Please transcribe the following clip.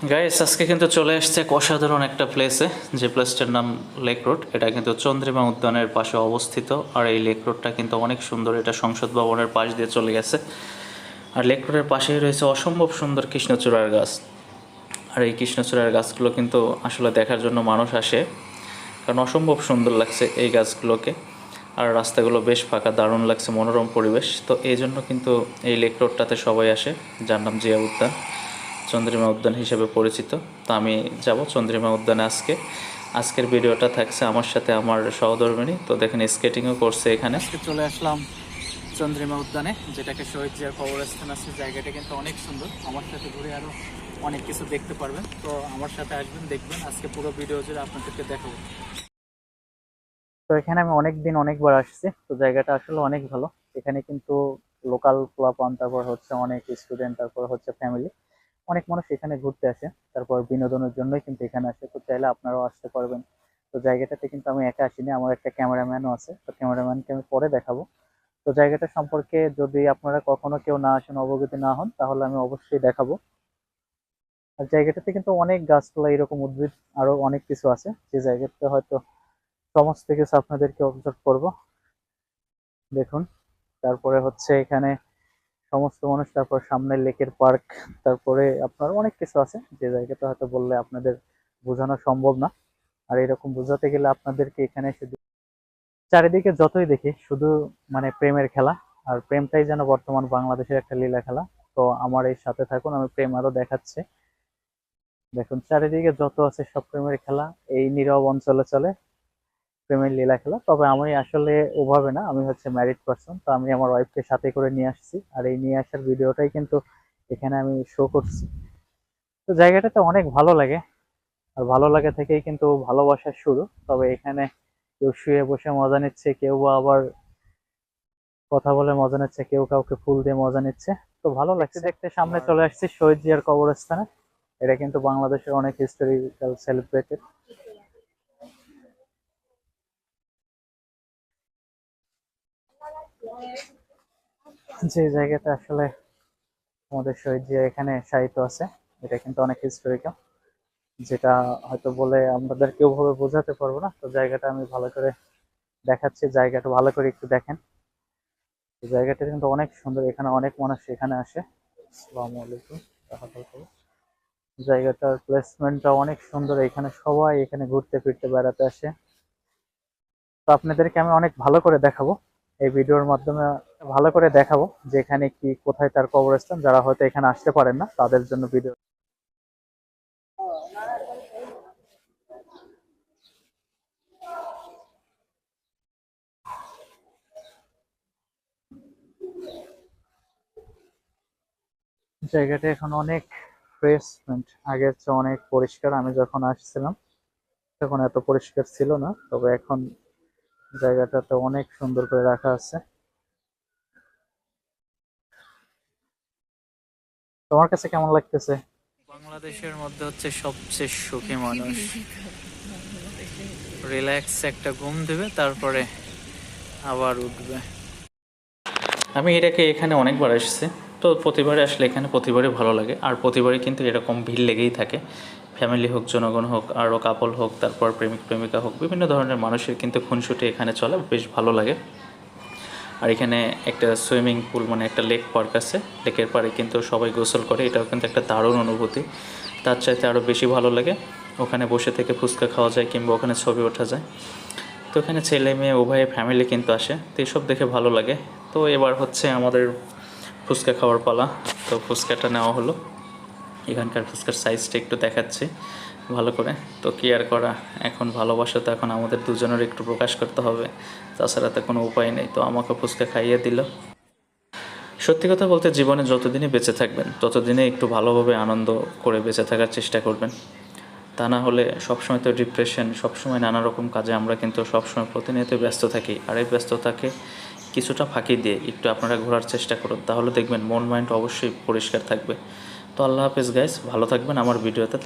Guys আজকে কিন্তু চলে আসছে এক অসাধারণ একটা প্লেসে, যে প্লেসটার নাম লেক রোড। এটা কিন্তু চন্দ্রিমা উদ্যানের পাশে অবস্থিত। আর এই লেক রোডটা কিন্তু অনেক সুন্দর, এটা সংসদ ভবনের পাশ দিয়ে চলে গেছে। আর লেক রোডের পাশেই রয়েছে অসম্ভব সুন্দর কৃষ্ণচূড়ার গাছ। আর এই কৃষ্ণচূড়ার গাছগুলো কিন্তু আসলে দেখার জন্য মানুষ আসে, কারণ অসম্ভব সুন্দর লাগছে এই গাছগুলোকে। আর রাস্তাগুলো বেশ ফাঁকা, দারুণ লাগছে, মনোরম পরিবেশ। তো এই জন্য কিন্তু এই লেক রোডটাতে সবাই আসে, যার নাম জিয়া উদ্যান, চন্দ্রিমা উদ্যান হিসেবে পরিচিত। তো আমি যাব চন্দ্রিমা উদ্যানে আজকের ভিডিওটা থাকছে আমার সাথে আমার সহধর্মিণী। তো দেখেন স্কেটিংও করছে এখানে। আজকে চলে আসলাম চন্দ্রিমা উদ্যানে, যেটাকে শহীদ জিয়ার কবরস্থান আছে। জায়গাটা কিন্তু অনেক সুন্দর, আমার সাথে ঘুরে আরও অনেক কিছু দেখতে পারবেন। তো আমার সাথে আসবেন, দেখবেন আজকে পুরো ভিডিও জুড়ে আপনাদেরকে দেখাবো। তো এখানে আমি অনেকদিন অনেকবার আসছি, তো জায়গাটা আসলে অনেক ভালো। এখানে কিন্তু লোকাল পোলাপান, তারপর হচ্ছে অনেক স্টুডেন্ট, তারপর হচ্ছে ফ্যামিলি, অনেক মানুষ এখানে ঘুরতে আসে, তারপর বিনোদনের জন্যই কিন্তু এখানে আসে। তো চাইলে আপনারাও আসতে পারবেন। তো জায়গাটাতে কিন্তু আমি একা আসিনি, আমার একটা ক্যামেরাম্যানও আছে, তো ক্যামেরাম্যানকে আমি পরে দেখাবো। তো জায়গাটা সম্পর্কে যদি আপনারা কখনো কেউ না আসেন, অবগত না হন, তাহলে আমি অবশ্যই দেখাবো। আর জায়গাটাতে কিন্তু অনেক গাছপালা, এরকম উদ্ভিদ আরো অনেক কিছু আছে, যে জায়গাতে হয়তো সমস্ত কিছু আপনাদেরকে অবজার্ভ করব। দেখুন, তারপরে হচ্ছে এখানে সমস্ত মানুষ, তারপর সামনে লেকের পার্ক, তারপরে আপনার অনেক কিছু আছে, যে জায়গাটা হয়তো বললে আপনাদের বোঝানো সম্ভব না। আর এরকম বোঝাতে গেলে আপনাদেরকে এখানে এসে চারিদিকে যতই দেখি শুধু মানে প্রেমের খেলা। আর প্রেমটাই যেন বর্তমান বাংলাদেশের একটা লীলা খেলা। তো আমার এই সাথে থাকুন, আমি প্রেম আরো দেখাচ্ছি। দেখুন, চারিদিকে যত আছে সব প্রেমের খেলা, এই নীরব অঞ্চলে চলে প্রেমের লীলা খেলা। তবে আমি আসলে ওভাবে না, আমি হচ্ছে ম্যারিড পার্সন, তো আমি আমার ওয়াইফকে সাথে করে নিয়ে আসছি, আর এই নিয়ে আসার ভিডিওটাই কিন্তু এখানে আমি শো করছি। তো জায়গাটাতে অনেক ভালো লাগে, আর ভালো লাগে থেকেই কিন্তু ভালোবাসার শুরু। তবে এখানে কেউ শুয়ে বসে মজা নিচ্ছে, কেউ বা আবার কথা বলে মজা নিচ্ছে, কেউ কাউকে ফুল দিয়ে মজা নিচ্ছে। তো ভালো লাগছে দেখতে। সামনে চলে আসছি শহীদ জিয়ার কবরস্থানে। এটা কিন্তু বাংলাদেশের অনেক হিস্টোরিক্যাল সেলিব্রেটেড। যে জায়গাটা আসলে আমাদের শহীদ জিয়া এখানে শায়িত আছে, এটা কিন্তু অনেক হিস্টোরিক্যাল, যেটা হয়তো বলে আমাদের কেউ ভাবে বোঝাতে পারবো না। তো জায়গাটা আমি ভালো করে দেখাচ্ছি, জায়গাটা ভালো করে একটু দেখেন। জায়গাটা কিন্তু অনেক সুন্দর, এখানে অনেক মানুষ এখানে আসে। আসসালামু আলাইকুম। জায়গাটার প্লেসমেন্টটা অনেক সুন্দর, এখানে সবাই এখানে ঘুরতে ফিরতে বেড়াতে আসে। তো আপনাদেরকে আমি অনেক ভালো করে দেখাবো এই ভিডিওর মাধ্যমে, ভালো করে দেখাবো যে এখানে কি, কোথায় তার কবরস্থান। যারা হয়তো এখানে আসতে পারেন না, তাদের জন্য ভিডিও। জায়গাটা এখন অনেক ফ্রেশমেন্ট, আগের চেয়ে অনেক পরিষ্কার। আমি যখন আসছিলাম তখন এত পরিষ্কার ছিল না, তবে এখন জায়গাটাতে অনেক সুন্দর করে রাখা আছে। তোমার কাছে কেমন লাগতেছে? বাংলাদেশের মধ্যে হচ্ছে সবচেয়ে সুখী মানুষ, রিল্যাক্স একটা ঘুম দেবে, তারপরে আবার উঠবে। আমি এটাকে এখানে অনেকবার এসেছি, তো প্রতিবারে আসলে এখানে প্রতিবারই ভালো লাগে। আর প্রতিবারই কিন্তু এরকম ভিড় লেগেই থাকে, ফ্যামিলি হোক, জনগণ হোক, আরও কাপল হোক, তারপর প্রেমিক প্রেমিকা হোক, বিভিন্ন ধরনের মানুষের কিন্তু খুনসুটি এখানে চলে, বেশ ভালো লাগে। আর এখানে একটা সুইমিং পুল, মানে একটা লেক পার্ক আছে, লেকের পাড়ে কিন্তু সবাই গোসল করে, এটাও কিন্তু একটা দারুণ অনুভূতি। তার চাইতে আরও বেশি ভালো লাগে ওখানে বসে থেকে ফুচকা খাওয়া যায়, কিংবা ওখানে ছবি ওঠা যায়। তো এখানে ছেলে মেয়ে উভয় ফ্যামিলি কিন্তু আসে, তো এইসব দেখে ভালো লাগে। তো এবার হচ্ছে আমাদের ফুচকা খাওয়ার পালা। তো ফুচকাটা নেওয়া হলো, এখানকার ফুচকার সাইজটা একটু দেখাচ্ছি ভালো করে। তো কি আর করা, এখন ভালোবাসা তো এখন আমাদের দুজনের একটু প্রকাশ করতে হবে, তাছাড়া তো কোনো উপায় নেই। তো আমাকে ফুচকা খাইয়ে দিল। সত্যি কথা বলতে, জীবনে যতদিনই বেঁচে থাকবেন ততদিনে একটু ভালোভাবে আনন্দ করে বেঁচে থাকার চেষ্টা করবেন। তা না হলে সবসময় তো ডিপ্রেশন, সবসময় নানা রকম কাজে আমরা কিন্তু সবসময় প্রতিনিয়ত ব্যস্ত থাকি। আর এই ব্যস্ততাকে কিছুটা ফাঁকি দিয়ে একটু আপনারা ঘোরার চেষ্টা করুন, তাহলে দেখবেন মন মাইন্ড অবশ্যই পরিষ্কার থাকবে। তো আল্লাহ হাফেজ গাইস, ভালো থাকবেন আমার ভিডিওতে।